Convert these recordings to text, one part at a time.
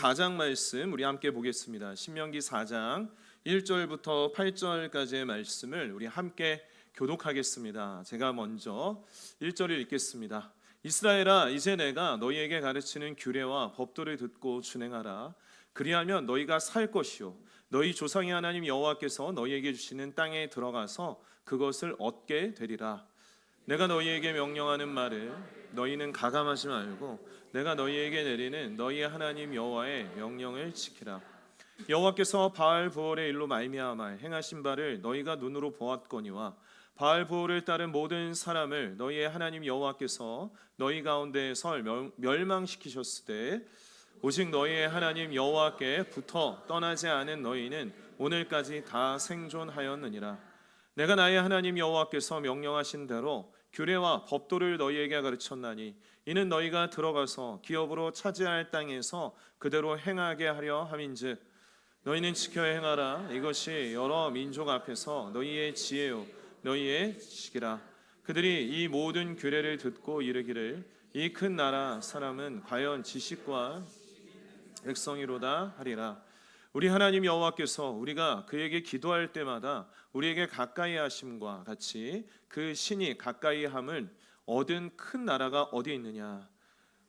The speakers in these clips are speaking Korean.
4장 말씀 우리 함께 보겠습니다. 신명기 4장 1절부터 8절까지의 말씀을 우리 함께 교독하겠습니다. 제가 먼저 1절을 읽겠습니다. 이스라엘아, 이제 내가 너희에게 가르치는 규례와 법도를 듣고 준행하라. 그리하면 너희가 살 것이요 너희 조상의 하나님 여호와께서 너희에게 주시는 땅에 들어가서 그것을 얻게 되리라. 내가 너희에게 명령하는 말을 너희는 가감하지 말고 내가 너희에게 내리는 너희의 하나님 여호와의 명령을 지키라. 여호와께서 바알브올의 일로 말미암아 행하신 바를 너희가 눈으로 보았거니와 바알브올을 따른 모든 사람을 너희의 하나님 여호와께서 너희 가운데에서 멸망시키셨으되 오직 너희의 하나님 여호와께 붙어 떠나지 않은 너희는 오늘까지 다 생존하였느니라. 내가 나의 하나님 여호와께서 명령하신 대로 규례와 법도를 너희에게 가르쳤나니 이는 너희가 들어가서 기업으로 차지할 땅에서 그대로 행하게 하려 함인즉 너희는 지켜 행하라. 이것이 여러 민족 앞에서 너희의 지혜요 너희의 지식이라. 그들이 이 모든 규례를 듣고 이르기를 이 큰 나라 사람은 과연 지식과 백성이로다 하리라. 우리 하나님 여호와께서 우리가 그에게 기도할 때마다 우리에게 가까이 하심과 같이 그 신이 가까이 함을 얻은 큰 나라가 어디 있느냐.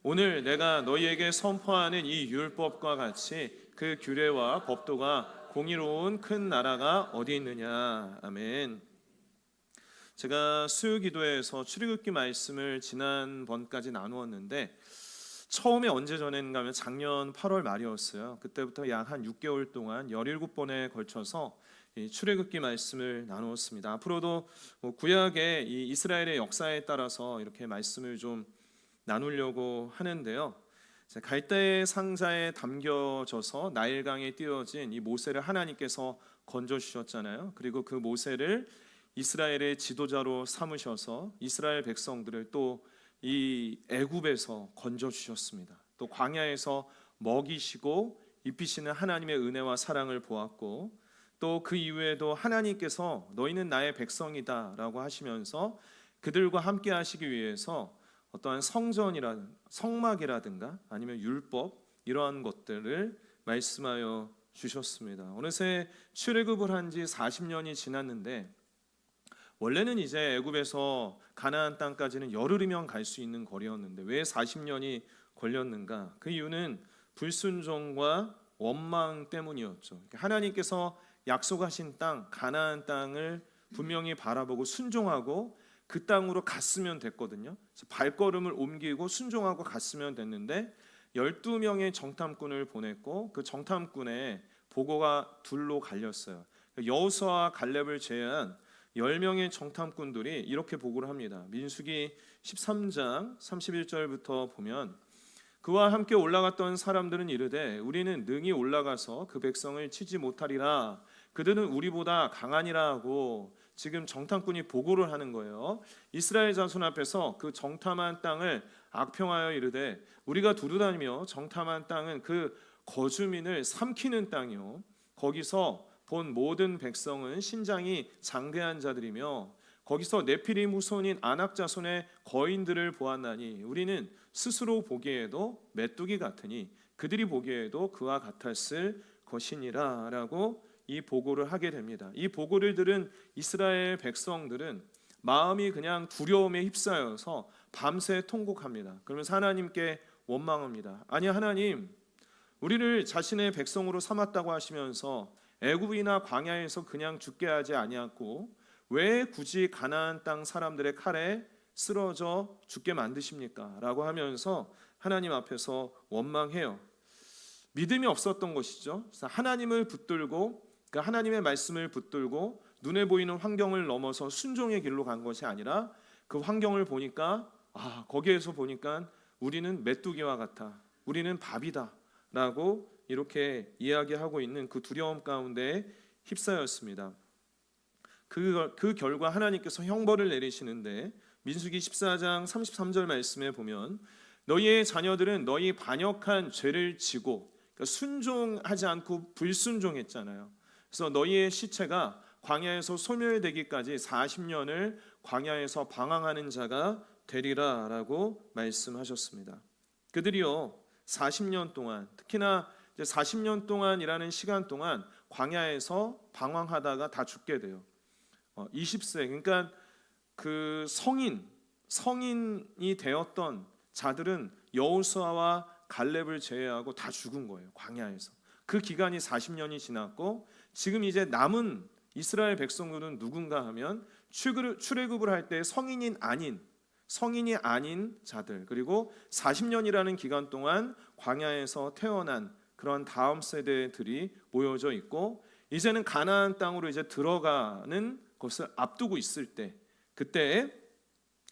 오늘 내가 너희에게 선포하는 이 율법과 같이 그 규례와 법도가 공의로운 큰 나라가 어디 있느냐. 아멘. 제가 수요기도에서 출애굽기 말씀을 지난번까지 나누었는데 처음에 언제 전했는가 하면 작년 8월 말이었어요. 그때부터 약 한 6개월 동안 17번에 걸쳐서 이 출애굽기 말씀을 나누었습니다. 앞으로도 구약의 이 이스라엘의 역사에 따라서 이렇게 말씀을 좀 나누려고 하는데요. 갈대의 상자에 담겨져서 나일강에 띄어진 이 모세를 하나님께서 건져주셨잖아요. 그리고 그 모세를 이스라엘의 지도자로 삼으셔서 이스라엘 백성들을 또 이 애굽에서 건져 주셨습니다. 또 광야에서 먹이시고 입히시는 하나님의 은혜와 사랑을 보았고 또 그 이후에도 하나님께서 너희는 나의 백성이다라고 하시면서 그들과 함께 하시기 위해서 어떠한 성막이라든가 아니면 율법 이러한 것들을 말씀하여 주셨습니다. 어느새 출애굽을 한 지 40년이 지났는데 원래는 이제 애굽에서 가나안 땅까지는 열흘이면 갈 수 있는 거리였는데 왜 40년이 걸렸는가? 그 이유는 불순종과 원망 때문이었죠. 하나님께서 약속하신 땅 가나안 땅을 분명히 바라보고 순종하고 그 땅으로 갔으면 됐거든요. 발걸음을 옮기고 순종하고 갔으면 됐는데 12명의 정탐꾼을 보냈고 그 정탐꾼의 보고가 둘로 갈렸어요. 여호수아와 갈렙을 제외한 10명의 정탐꾼들이 이렇게 보고를 합니다. 민수기 13장 31절부터 보면 그와 함께 올라갔던 사람들은 이르되 우리는 능히 올라가서 그 백성을 치지 못하리라. 그들은 우리보다 강하니라 하고 지금 정탐꾼이 보고를 하는 거예요. 이스라엘 자손 앞에서 그 정탐한 땅을 악평하여 이르되 우리가 두루다니며 정탐한 땅은 그 거주민을 삼키는 땅이요 거기서 본 모든 백성은 신장이 장대한 자들이며 거기서 네피림 후손인 아낙 자손의 거인들을 보았나니 우리는 스스로 보기에도 메뚜기 같으니 그들이 보기에도 그와 같았을 것이니라 라고 이 보고를 하게 됩니다. 이 보고를 들은 이스라엘 백성들은 마음이 그냥 두려움에 휩싸여서 밤새 통곡합니다. 그러면서 하나님께 원망합니다. 아니 하나님, 우리를 자신의 백성으로 삼았다고 하시면서 애굽이나 광야에서 그냥 죽게 하지 아니하고 왜 굳이 가나안 땅 사람들의 칼에 쓰러져 죽게 만드십니까? 라고 하면서 하나님 앞에서 원망해요. 믿음이 없었던 것이죠. 그래서 하나님을 붙들고 그러니까 하나님의 말씀을 붙들고 눈에 보이는 환경을 넘어서 순종의 길로 간 것이 아니라 그 환경을 보니까 거기에서 보니까 우리는 메뚜기와 같아. 우리는 밥이다. 라고 이렇게 이야기하고 있는 그 두려움 가운데 휩싸였습니다. 그 결과 하나님께서 형벌을 내리시는데 민수기 14장 33절 말씀에 보면 너희의 자녀들은 너희 반역한 죄를 지고 그러니까 순종하지 않고 불순종했잖아요. 그래서 너희의 시체가 광야에서 소멸되기까지 40년을 광야에서 방황하는 자가 되리라 라고 말씀하셨습니다. 그들이요 40년 동안 특히나 이제 40년 동안이라는 시간 동안 광야에서 방황하다가 다 죽게 돼요. 20세, 그러니까 그 성인이 되었던 자들은 여호수아와 갈렙을 제외하고 다 죽은 거예요. 광야에서. 그 기간이 40년이 지났고 지금 이제 남은 이스라엘 백성들은 누군가 하면 출애굽을 할 때 성인이 아닌 자들, 그리고 40년이라는 기간 동안 광야에서 태어난 그런 다음 세대들이 모여져 있고, 이제는 가나안 땅으로 이제 들어가는 것을 앞두고 있을 때, 그때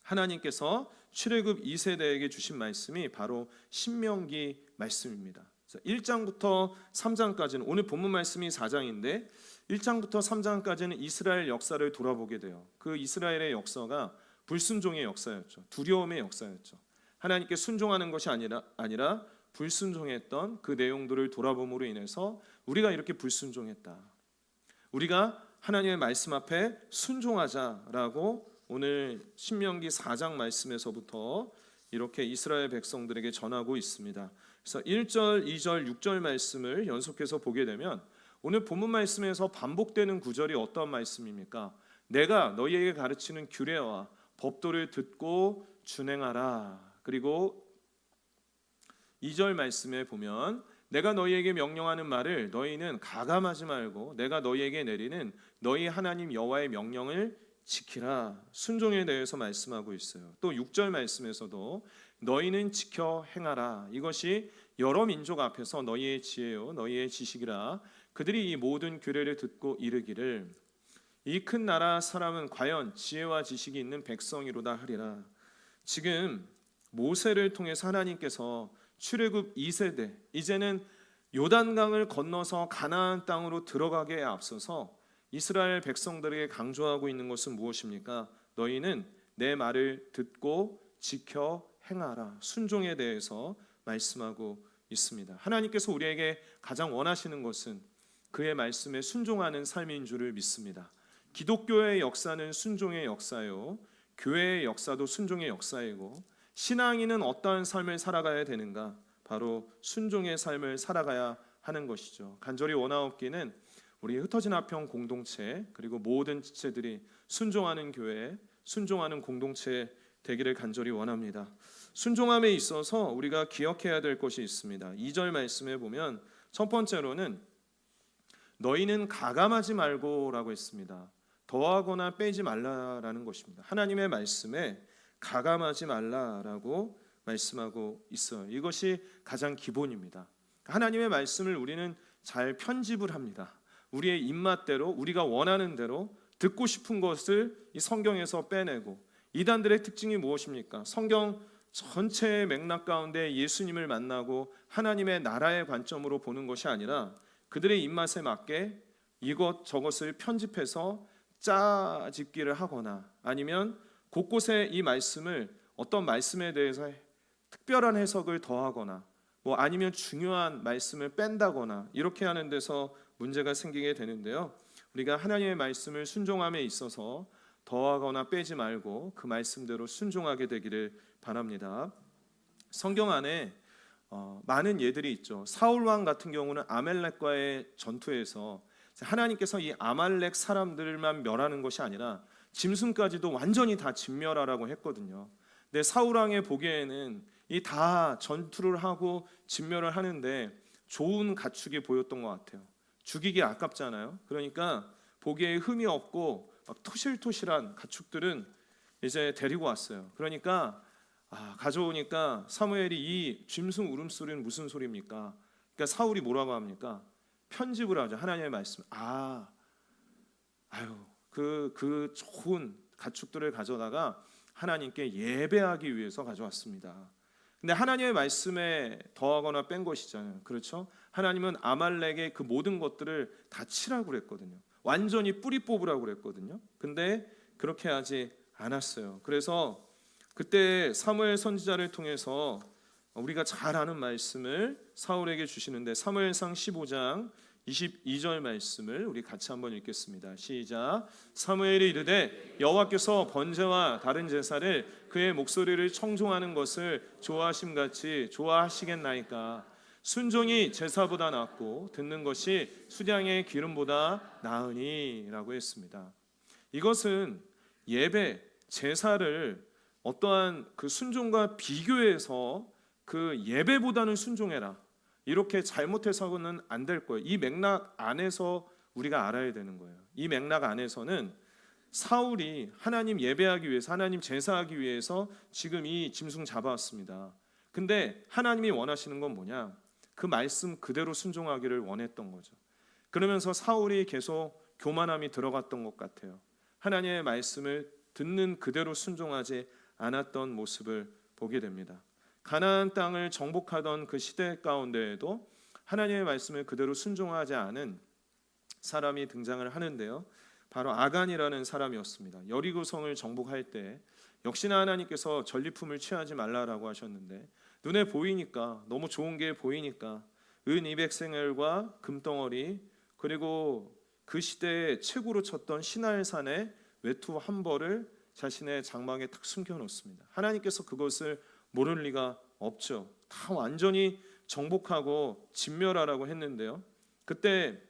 하나님께서 출애굽 2세대에게 주신 말씀이 바로 신명기 말씀입니다. 1장부터 3장까지는 오늘 본문 말씀이 4장인데 1장부터 3장까지는 이스라엘 역사를 돌아보게 돼요. 그 이스라엘의 역사가 불순종의 역사였죠. 두려움의 역사였죠. 하나님께 순종하는 것이 아니라 불순종했던 그 내용들을 돌아봄으로 인해서 우리가 이렇게 불순종했다, 우리가 하나님의 말씀 앞에 순종하자라고 오늘 신명기 4장 말씀에서부터 이렇게 이스라엘 백성들에게 전하고 있습니다. 그래서 1절, 2절, 6절 말씀을 연속해서 보게 되면 오늘 본문 말씀에서 반복되는 구절이 어떤 말씀입니까? 내가 너희에게 가르치는 규례와 법도를 듣고 준행하라. 그리고 2절 말씀에 보면 내가 너희에게 명령하는 말을 너희는 가감하지 말고 내가 너희에게 내리는 너희 하나님 여호와의 명령을 지키라. 순종에 대해서 말씀하고 있어요. 또 6절 말씀에서도 너희는 지켜 행하라. 이것이 여러 민족 앞에서 너희의 지혜요 너희의 지식이라. 그들이 이 모든 규례를 듣고 이르기를 이 큰 나라 사람은 과연 지혜와 지식이 있는 백성이로다 하리라. 지금 모세를 통해서 하나님께서 출애굽 2세대, 이제는 요단강을 건너서 가나안 땅으로 들어가기에 앞서서 이스라엘 백성들에게 강조하고 있는 것은 무엇입니까? 너희는 내 말을 듣고 지켜 행하라. 순종에 대해서 말씀하고 있습니다. 하나님께서 우리에게 가장 원하시는 것은 그의 말씀에 순종하는 삶인 줄을 믿습니다. 기독교의 역사는 순종의 역사요, 교회의 역사도 순종의 역사이고, 신앙인은 어떠한 삶을 살아가야 되는가? 바로 순종의 삶을 살아가야 하는 것이죠. 간절히 원하옵기는 우리 흩어진 화평 공동체 그리고 모든 지체들이 순종하는 교회, 순종하는 공동체 되기를 간절히 원합니다. 순종함에 있어서 우리가 기억해야 될 것이 있습니다. 2절 말씀에 보면 첫 번째로는 너희는 가감하지 말고라고 했습니다. 더하거나 빼지 말라라는 것입니다. 하나님의 말씀에 가감하지 말라라고 말씀하고 있어요. 이것이 가장 기본입니다. 하나님의 말씀을 우리는 잘 편집을 합니다. 우리의 입맛대로, 우리가 원하는 대로 듣고 싶은 것을 이 성경에서 빼내고, 이단들의 특징이 무엇입니까? 성경 전체의 맥락 가운데 예수님을 만나고 하나님의 나라의 관점으로 보는 것이 아니라 그들의 입맛에 맞게 이것저것을 편집해서 짜집기를 하거나, 아니면 곳곳에 이 말씀을 어떤 말씀에 대해서 특별한 해석을 더하거나, 아니면 중요한 말씀을 뺀다거나, 이렇게 하는 데서 문제가 생기게 되는데요. 우리가 하나님의 말씀을 순종함에 있어서 더하거나 빼지 말고 그 말씀대로 순종하게 되기를 바랍니다. 성경 안에 많은 예들이 있죠. 사울 왕 같은 경우는 아말렉과의 전투에서 하나님께서 이 아말렉 사람들만 멸하는 것이 아니라 짐승까지도 완전히 다 진멸하라고 했거든요. 근데 사울 왕의 보기에는 이 다 전투를 하고 진멸을 하는데 좋은 가축이 보였던 것 같아요. 죽이기 아깝잖아요. 그러니까 보기에 흠이 없고 막 토실토실한 가축들은 이제 데리고 왔어요. 그러니까 가져오니까 사무엘이 이 짐승 울음소리는 무슨 소리입니까? 그러니까 사울이 뭐라고 합니까? 편집을 하죠. 하나님의 말씀. 그 좋은 가축들을 가져다가 하나님께 예배하기 위해서 가져왔습니다. 근데 하나님의 말씀에 더하거나 뺀 것이잖아요. 그렇죠? 하나님은 아말렉의 그 모든 것들을 다 치라고 그랬거든요. 완전히 뿌리 뽑으라고 그랬거든요. 근데 그렇게 하지 않았어요. 그래서 그때 사무엘 선지자를 통해서 우리가 잘 아는 말씀을 사울에게 주시는데, 사무엘상 15장 22절 말씀을 우리 같이 한번 읽겠습니다. 시작. 사무엘이 이르되 여호와께서 번제와 다른 제사를 그의 목소리를 청종하는 것을 좋아하심같이 좋아하시겠나이까. 순종이 제사보다 낫고 듣는 것이 수량의 기름보다 나으니라고 했습니다. 이것은 예배, 제사를 어떠한 그 순종과 비교해서 그 예배보다는 순종해라, 이렇게 잘못 해서는 안 될 거예요. 이 맥락 안에서 우리가 알아야 되는 거예요. 이 맥락 안에서는 사울이 하나님 예배하기 위해서, 하나님 제사하기 위해서 지금 이 짐승 잡아왔습니다. 근데 하나님이 원하시는 건 뭐냐? 그 말씀 그대로 순종하기를 원했던 거죠. 그러면서 사울이 계속 교만함이 들어갔던 것 같아요. 하나님의 말씀을 듣는 그대로 순종하지 않았던 모습을 보게 됩니다. 가나안 땅을 정복하던 그 시대 가운데에도 하나님의 말씀을 그대로 순종하지 않은 사람이 등장을 하는데요, 바로 아간이라는 사람이었습니다. 여리고성을 정복할 때 역시나 하나님께서 전리품을 취하지 말라라고 하셨는데, 눈에 보이니까, 너무 좋은 게 보이니까 은 200생엘과 금덩어리, 그리고 그 시대에 최고로 쳤던 신할산의 외투 한 벌을 자신의 장막에 탁 숨겨놓습니다. 하나님께서 그것을 모를 리가 없죠. 다 완전히 정복하고 진멸하라고 했는데요, 그때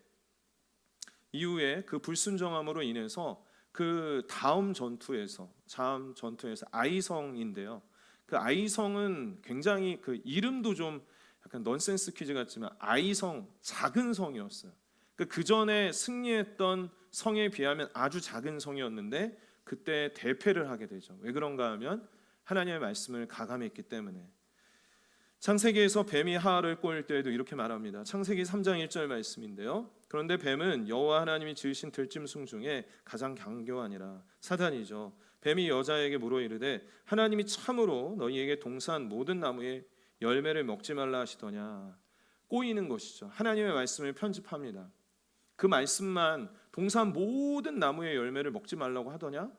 이후에 그 불순종함으로 인해서 그 다음 전투에서 아이성인데요, 그 아이성은 굉장히 그 이름도 좀 약간 넌센스 퀴즈 같지만 아이성, 작은 성이었어요. 그 전에 승리했던 성에 비하면 아주 작은 성이었는데 그때 대패를 하게 되죠. 왜 그런가 하면 하나님의 말씀을 가감했기 때문에. 창세기에서 뱀이 하와를 꼬일 때에도 이렇게 말합니다. 창세기 3장 1절 말씀인데요, 그런데 뱀은 여호와 하나님이 지으신 들짐승 중에 가장 강교하니라. 사단이죠. 뱀이 여자에게 물어 이르되 하나님이 참으로 너희에게 동산 모든 나무의 열매를 먹지 말라 하시더냐. 꼬이는 것이죠. 하나님의 말씀을 편집합니다. 그 말씀만 동산 모든 나무의 열매를 먹지 말라고 하더냐,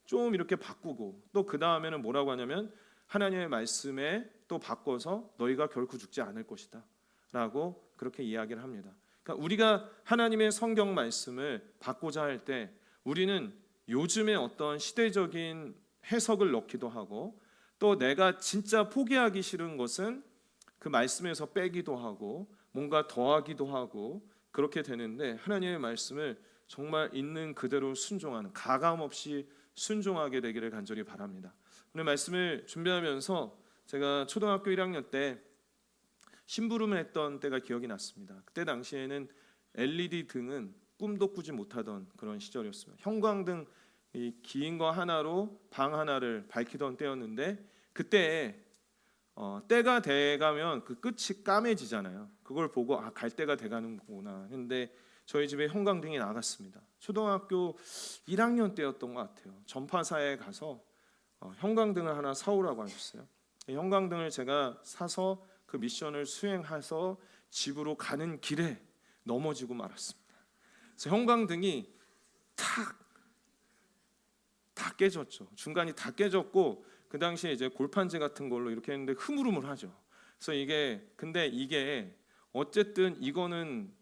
좀 이렇게 바꾸고 또 그 다음에는 뭐라고 하냐면 하나님의 말씀에 또 바꿔서 너희가 결코 죽지 않을 것이다 라고 그렇게 이야기를 합니다. 그러니까 우리가 하나님의 성경 말씀을 받고자 할 때 우리는 요즘에 어떤 시대적인 해석을 넣기도 하고, 또 내가 진짜 포기하기 싫은 것은 그 말씀에서 빼기도 하고 뭔가 더하기도 하고 그렇게 되는데, 하나님의 말씀을 정말 있는 그대로 순종하는, 가감 없이 순종하게 되기를 간절히 바랍니다. 오늘 말씀을 준비하면서 제가 초등학교 1학년 때 심부름을 했던 때가 기억이 났습니다. 그때 당시에는 LED 등은 꿈도 꾸지 못하던 그런 시절이었습니다. 형광등 긴 거 하나로 방 하나를 밝히던 때였는데, 그때 때가 돼가면 그 끝이 까매지잖아요. 그걸 보고 갈 때가 돼가는 거구나 했는데 저희 집에 형광등이 나갔습니다. 초등학교 1학년 때였던 것 같아요. 전파사에 가서 형광등을 하나 사오라고 하셨어요. 형광등을 제가 사서 그 미션을 수행해서 집으로 가는 길에 넘어지고 말았습니다. 그래서 형광등이 다 깨졌죠. 중간이 다 깨졌고 그 당시에 이제 골판지 같은 걸로 이렇게 했는데 흐물흐물하죠. 그래서 근데 이게 어쨌든 이거는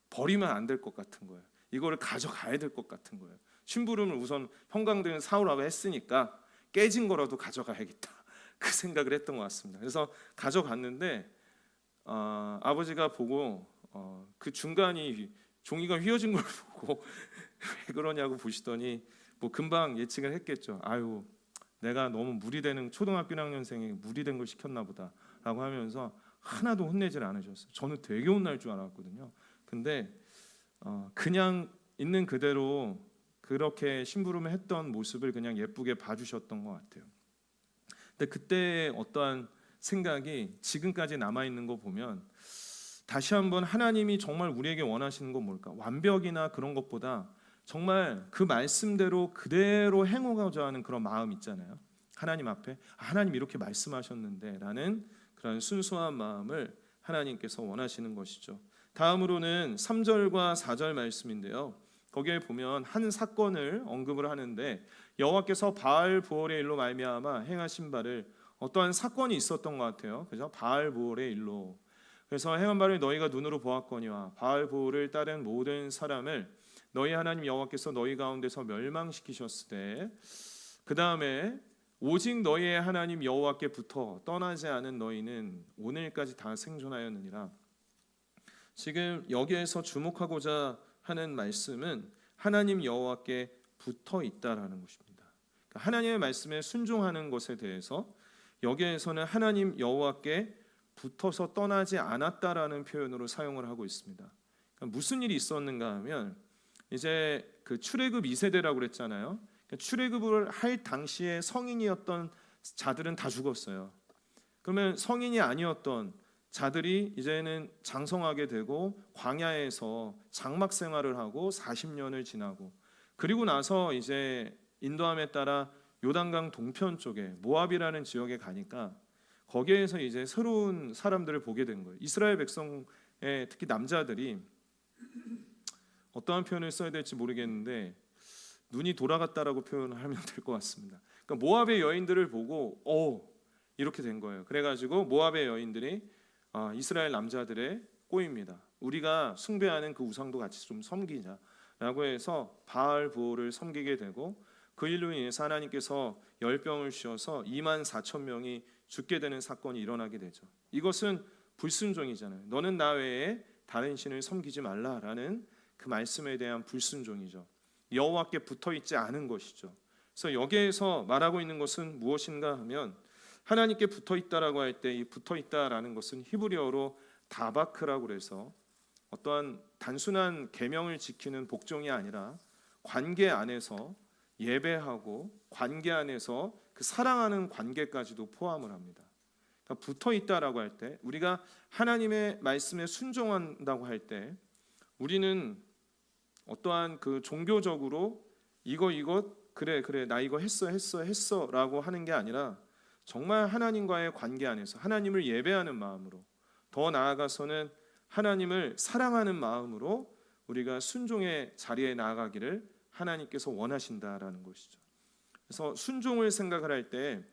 버리면 안 될 것 같은 거예요. 이거를 가져가야 될 것 같은 거예요. 심부름을 우선 형광등을 사오라고 했으니까 깨진 거라도 가져가야겠다, 그 생각을 했던 것 같습니다. 그래서 가져갔는데 아버지가 보고 그 중간이 종이가 휘어진 걸 보고 왜 그러냐고 보시더니 뭐 금방 예측을 했겠죠. 아유, 내가 너무 무리되는 초등학교 1학년생에게 무리된 걸 시켰나 보다라고 하면서 하나도 혼내질 않으셨어요. 저는 되게 혼날 줄 알았거든요. 근데 그냥 있는 그대로 그렇게 심부름을 했던 모습을 그냥 예쁘게 봐주셨던 것 같아요. 근데 그때 어떠한 생각이 지금까지 남아있는 거 보면 다시 한번 하나님이 정말 우리에게 원하시는 건 뭘까? 완벽이나 그런 것보다 정말 그 말씀대로 그대로 행하고자 하는 그런 마음 있잖아요. 하나님 앞에 하나님 이렇게 말씀하셨는데 라는 그런 순수한 마음을 하나님께서 원하시는 것이죠. 다음으로는 3절과 4절 말씀인데요, 거기에 보면 한 사건을 언급을 하는데 여호와께서 바알 부올의 일로 말미암아 행하신 바를, 어떠한 사건이 있었던 것 같아요. 그죠? 바알 부올의 일로. 그래서 행한 바를 너희가 눈으로 보았거니와 바알 부올을 따른 모든 사람을 너희 하나님 여호와께서 너희 가운데서 멸망시키셨으되, 그 다음에 오직 너희의 하나님 여호와께 붙어 떠나지 않은 너희는 오늘까지 다 생존하였느니라. 지금 여기에서 주목하고자 하는 말씀은 하나님 여호와께 붙어 있다라는 것입니다. 그러니까 하나님의 말씀에 순종하는 것에 대해서 여기에서는 하나님 여호와께 붙어서 떠나지 않았다라는 표현으로 사용을 하고 있습니다. 그러니까 무슨 일이 있었는가 하면 이제 그 출애굽 2세대라고 그랬잖아요. 그러니까 출애굽을 할 당시에 성인이었던 자들은 다 죽었어요. 그러면 성인이 아니었던 자들이 이제는 장성하게 되고 광야에서 장막 생활을 하고 40년을 지나고, 그리고 나서 이제 인도함에 따라 요단강 동편 쪽에 모압이라는 지역에 가니까 거기에서 이제 새로운 사람들을 보게 된 거예요. 이스라엘 백성의 특히 남자들이 어떠한 표현을 써야 될지 모르겠는데 눈이 돌아갔다라고 표현을 하면 될 것 같습니다. 그러니까 모압의 여인들을 보고 이렇게 된 거예요. 그래가지고 모압의 여인들이 이스라엘 남자들의 꼬입니다. 우리가 숭배하는 그 우상도 같이 좀 섬기자라고 해서 바알 부호를 섬기게 되고, 그 일로 인해서 하나님께서 열병을 주셔서 2만 4천 명이 죽게 되는 사건이 일어나게 되죠. 이것은 불순종이잖아요. 너는 나 외에 다른 신을 섬기지 말라라는 그 말씀에 대한 불순종이죠. 여호와께 붙어 있지 않은 것이죠. 그래서 여기에서 말하고 있는 것은 무엇인가 하면 하나님께 붙어 있다라고 할 때 이 붙어 있다라는 것은 히브리어로 다바크라고 해서 어떠한 단순한 계명을 지키는 복종이 아니라 관계 안에서 예배하고 관계 안에서 그 사랑하는 관계까지도 포함을 합니다. 그러니까 붙어 있다라고 할 때, 우리가 하나님의 말씀에 순종한다고 할 때 우리는 어떠한 그 종교적으로 이것 그래 나 이거 했어라고 하는 게 아니라 정말 하나님과의 관계 안에서 하나님을 예배하는 마음으로, 더 나아가서는 하나님을 사랑하는 마음으로 우리가 순종의 자리에 나아가기를 하나님께서 원하신다라는 것이죠. 그래서 순종을 생각을 할 때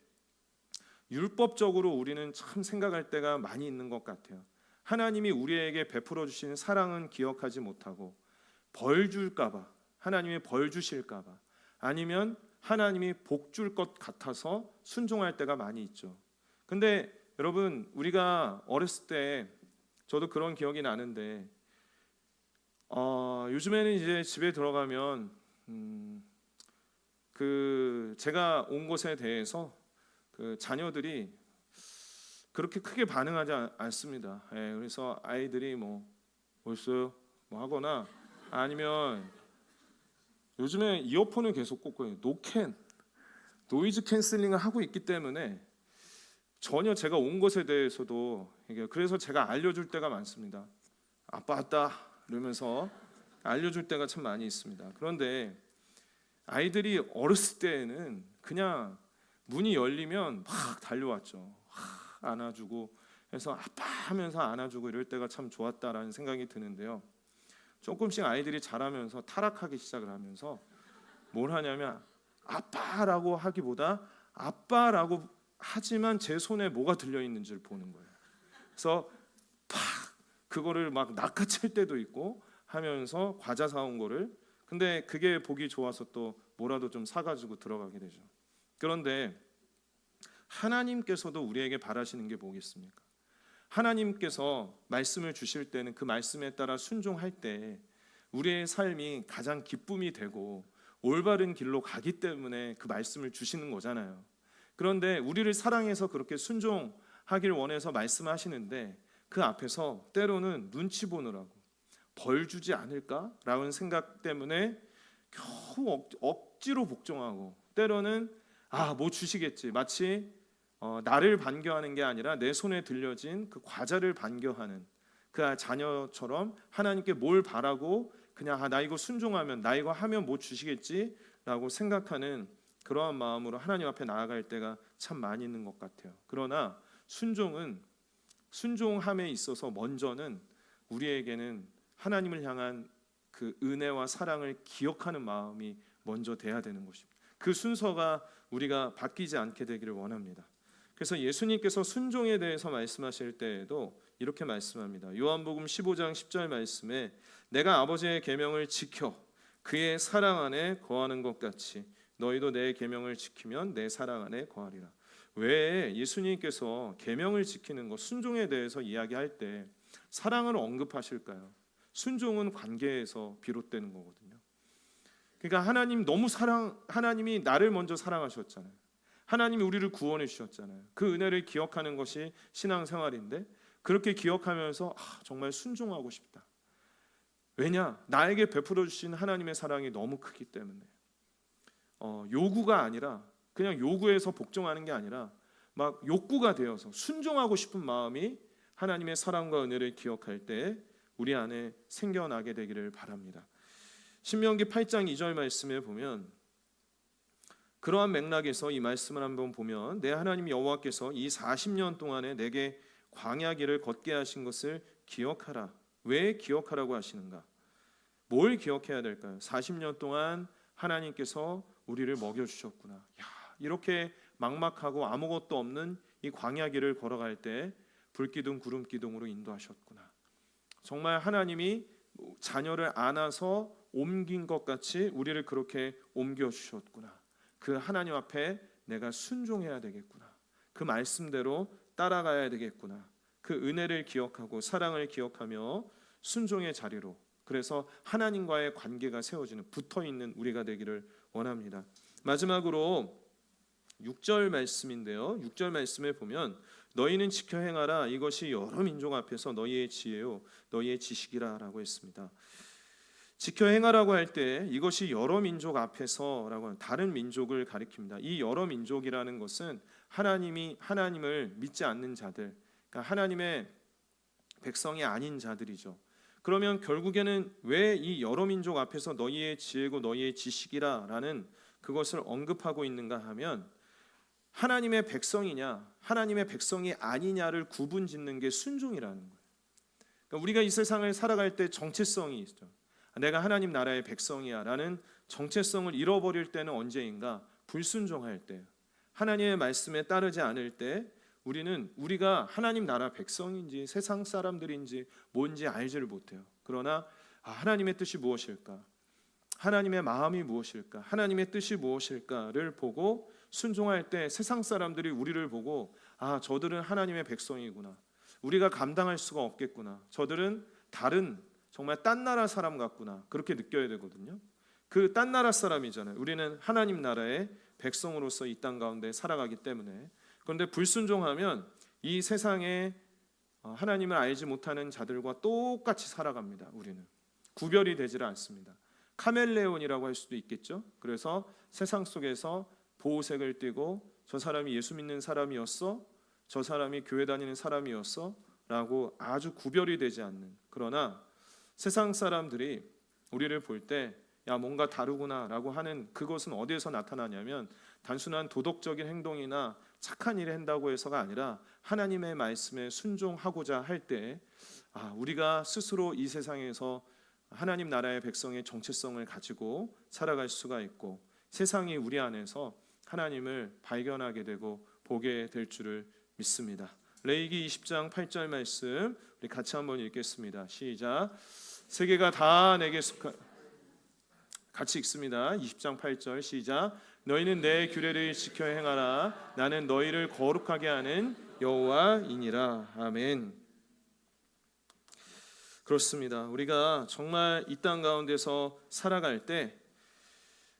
율법적으로 우리는 참 생각할 때가 많이 있는 것 같아요. 하나님이 우리에게 베풀어 주시는 사랑은 기억하지 못하고 벌 줄까 봐, 하나님이 벌 주실까 봐, 아니면 하나님이 복 줄 것 같아서 순종할 때가 많이 있죠. 근데 여러분, 우리가 어렸을 때 저도 그런 기억이 나는데 요즘에는 이제 집에 들어가면 그 제가 온 것에 대해서 그 자녀들이 그렇게 크게 반응하지 않습니다. 그래서 아이들이 뭐 있어요? 뭐 하거나, 아니면 요즘에 이어폰을 계속 꽂고요. 노이즈 캔슬링을 하고 있기 때문에 전혀 제가 온 것에 대해서도, 그래서 제가 알려줄 때가 많습니다. 아빠 왔다 이러면서 알려줄 때가 참 많이 있습니다. 그런데 아이들이 어렸을 때에는 그냥 문이 열리면 막 달려왔죠. 안아주고 해서 아빠 하면서 안아주고 이럴 때가 참 좋았다라는 생각이 드는데요. 조금씩 아이들이 자라면서 타락하기 시작을 하면서 뭘 하냐면 아빠라고 하기보다 아빠라고 하지만 제 손에 뭐가 들려있는지를 보는 거예요. 그래서 팍 그거를 막 낚아챌 때도 있고 하면서 과자 사온 거를, 근데 그게 보기 좋아서 또 뭐라도 좀 사가지고 들어가게 되죠. 그런데 하나님께서도 우리에게 바라시는 게 뭐겠습니까? 하나님께서 말씀을 주실 때는 그 말씀에 따라 순종할 때 우리의 삶이 가장 기쁨이 되고 올바른 길로 가기 때문에 그 말씀을 주시는 거잖아요. 그런데 우리를 사랑해서 그렇게 순종하길 원해서 말씀하시는데 그 앞에서 때로는 눈치 보느라고 벌 주지 않을까라는 생각 때문에 겨우 억지로 복종하고, 때로는 뭐 주시겠지, 마치 나를 반겨하는 게 아니라 내 손에 들려진 그 과자를 반겨하는 그 자녀처럼 하나님께 뭘 바라고 그냥 나 이거 순종하면, 나 이거 하면 뭐 주시겠지라고 생각하는 그러한 마음으로 하나님 앞에 나아갈 때가 참 많이 있는 것 같아요. 그러나 순종함에 있어서 먼저는 우리에게는 하나님을 향한 그 은혜와 사랑을 기억하는 마음이 먼저 돼야 되는 것입니다. 그 순서가 우리가 바뀌지 않게 되기를 원합니다. 그래서 예수님께서 순종에 대해서 말씀하실 때에도 이렇게 말씀합니다. 요한복음 15장 10절 말씀에 내가 아버지의 계명을 지켜 그의 사랑 안에 거하는 것 같이 너희도 내 계명을 지키면 내 사랑 안에 거하리라. 왜 예수님께서 계명을 지키는 것, 순종에 대해서 이야기할 때 사랑을 언급하실까요? 순종은 관계에서 비롯되는 거거든요. 그러니까 하나님이 나를 먼저 사랑하셨잖아요. 하나님이 우리를 구원해 주셨잖아요. 그 은혜를 기억하는 것이 신앙생활인데, 그렇게 기억하면서 정말 순종하고 싶다. 왜냐? 나에게 베풀어 주신 하나님의 사랑이 너무 크기 때문에. 요구가 아니라, 그냥 요구해서 복종하는 게 아니라 막 욕구가 되어서 순종하고 싶은 마음이 하나님의 사랑과 은혜를 기억할 때 우리 안에 생겨나게 되기를 바랍니다. 신명기 8장 2절 말씀에 보면, 그러한 맥락에서 이 말씀을 한번 보면, 내 하나님 여호와께서 이 40년 동안에 내게 광야길을 걷게 하신 것을 기억하라. 왜 기억하라고 하시는가? 뭘 기억해야 될까요? 40년 동안 하나님께서 우리를 먹여주셨구나. 이렇게 막막하고 아무것도 없는 이 광야길을 걸어갈 때 불기둥 구름기둥으로 인도하셨구나. 정말 하나님이 자녀를 안아서 옮긴 것 같이 우리를 그렇게 옮겨주셨구나. 그 하나님 앞에 내가 순종해야 되겠구나. 그 말씀대로 따라가야 되겠구나. 그 은혜를 기억하고 사랑을 기억하며 순종의 자리로, 그래서 하나님과의 관계가 세워지는, 붙어있는 우리가 되기를 원합니다. 마지막으로 6절 말씀인데요, 6절 말씀에 보면 너희는 지켜 행하라. 이것이 여러 민족 앞에서 너희의 지혜요 너희의 지식이라 라고 했습니다. 지켜 행하라고 할 때 이것이 여러 민족 앞에서라고 하는, 다른 민족을 가리킵니다. 이 여러 민족이라는 것은 하나님을 믿지 않는 자들, 그러니까 하나님의 백성이 아닌 자들이죠. 그러면 결국에는 왜 이 여러 민족 앞에서 너희의 지혜고 너희의 지식이라라는 그것을 언급하고 있는가 하면, 하나님의 백성이냐 하나님의 백성이 아니냐를 구분짓는 게 순종이라는 거예요. 그러니까 우리가 이 세상을 살아갈 때 정체성이 있죠. 내가 하나님 나라의 백성이야 라는 정체성을 잃어버릴 때는 언제인가? 불순종할 때, 하나님의 말씀에 따르지 않을 때 우리가 하나님 나라 백성인지 세상 사람들인지 뭔지 알지를 못해요. 그러나 하나님의 뜻이 무엇일까? 하나님의 마음이 무엇일까? 하나님의 뜻이 무엇일까를 보고 순종할 때 세상 사람들이 우리를 보고 저들은 하나님의 백성이구나. 우리가 감당할 수가 없겠구나. 저들은 다른 정말 딴 나라 사람 같구나. 그렇게 느껴야 되거든요. 그 딴 나라 사람이잖아요. 우리는 하나님 나라의 백성으로서 이 땅 가운데 살아가기 때문에. 그런데 불순종하면 이 세상에 하나님을 알지 못하는 자들과 똑같이 살아갑니다. 우리는 구별이 되지를 않습니다. 카멜레온이라고 할 수도 있겠죠. 그래서 세상 속에서 보호색을 띠고 저 사람이 예수 믿는 사람이었어? 저 사람이 교회 다니는 사람이었어? 라고 아주 구별이 되지 않는, 그러나 세상 사람들이 우리를 볼 때 뭔가 다르구나 라고 하는, 그것은 어디에서 나타나냐면 단순한 도덕적인 행동이나 착한 일을 한다고 해서가 아니라 하나님의 말씀에 순종하고자 할 때 우리가 스스로 이 세상에서 하나님 나라의 백성의 정체성을 가지고 살아갈 수가 있고, 세상이 우리 안에서 하나님을 발견하게 되고 보게 될 줄을 믿습니다. 레위기 20장 8절 말씀 우리 같이 한번 읽겠습니다. 시작. 세계가 다 내게 같이 읽습니다. 20장 8절 시작. 너희는 내 규례를 지켜 행하라. 나는 너희를 거룩하게 하는 여호와이니라. 아멘. 그렇습니다. 우리가 정말 이 땅 가운데서 살아갈 때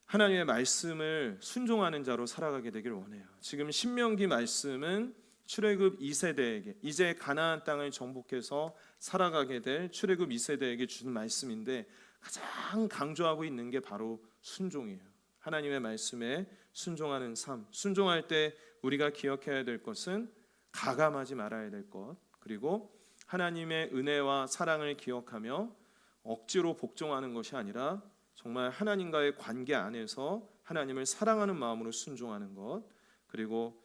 하나님의 말씀을 순종하는 자로 살아가게 되기를 원해요. 지금 신명기 말씀은 출애굽 2세대에게, 이제 가나안 땅을 정복해서 살아가게 될 출애굽 2세대에게 주는 말씀인데, 가장 강조하고 있는 게 바로 순종이에요. 하나님의 말씀에 순종하는 삶. 순종할 때 우리가 기억해야 될 것은 가감하지 말아야 될 것, 그리고 하나님의 은혜와 사랑을 기억하며 억지로 복종하는 것이 아니라 정말 하나님과의 관계 안에서 하나님을 사랑하는 마음으로 순종하는 것, 그리고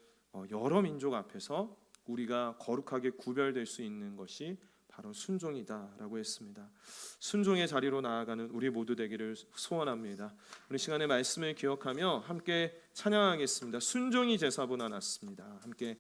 여러 민족 앞에서 우리가 거룩하게 구별될 수 있는 것이 바로 순종이다라고 했습니다. 순종의 자리로 나아가는 우리 모두 되기를 소원합니다. 우리 시간에 말씀을 기억하며 함께 찬양하겠습니다. 순종이 제사보나 낫습니다. 함께